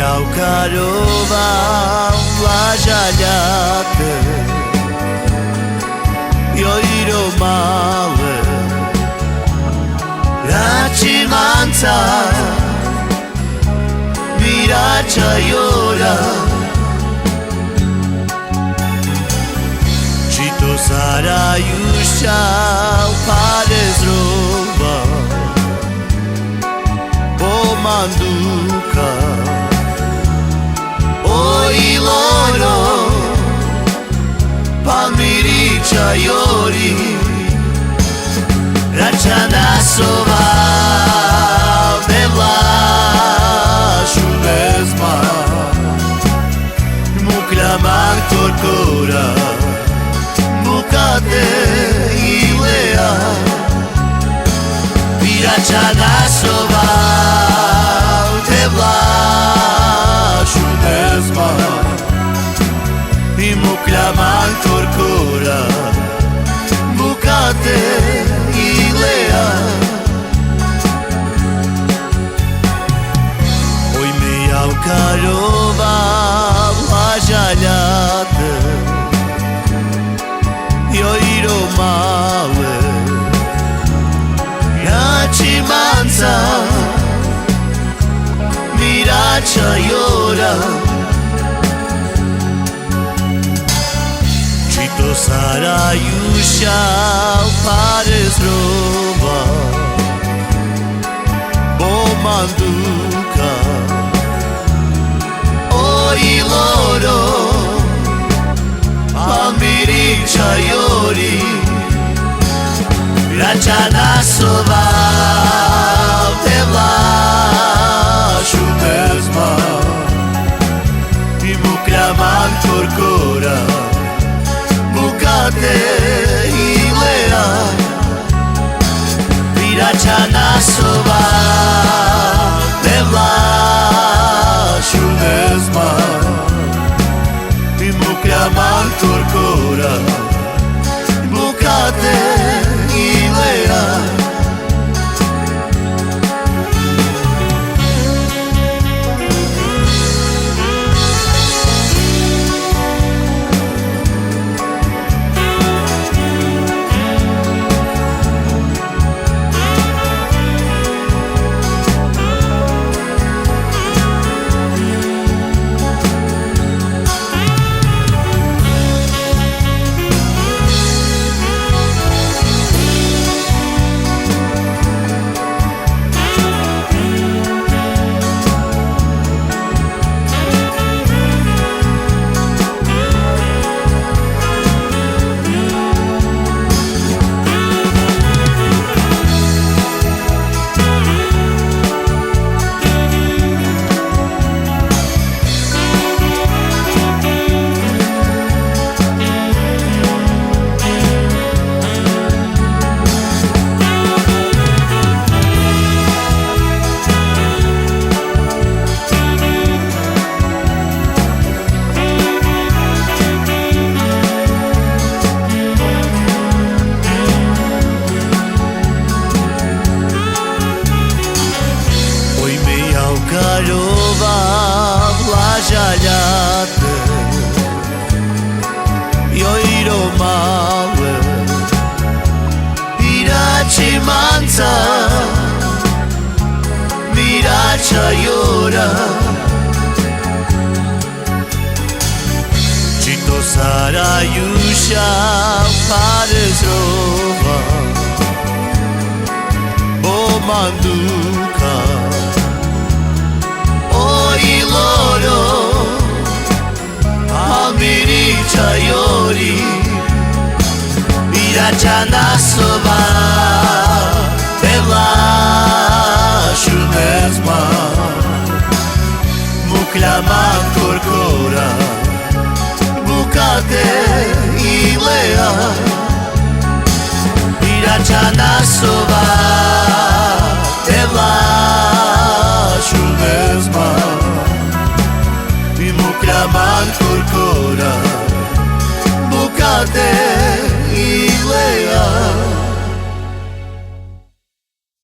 au carova la jagliate io iro male la cimanza miraccia iora cito sarà iuscia pares roba o manduca oi loro palmirica iori racciana sova bella šumezma muklamak torkora bukate ilea viračana sova tebla šumezma muklamak torkora bukate ilea carova la jagliate io iro male la cimanza miraccia iora cito sarà iuscia pares roba bo manduca oi loro palmirica iori racciana sova tebla šumezma muklamak torkora bukate ilea viračana sova tebla šumezma muklamak torkora bukate ilea carova la jagliate io iro male la cimanza miraccia iora cito sarà iuscia pares roba bo manduca oi loro palmirica iori viračana sova tebla šumezma muklamak torkora bukate ilea viračana sova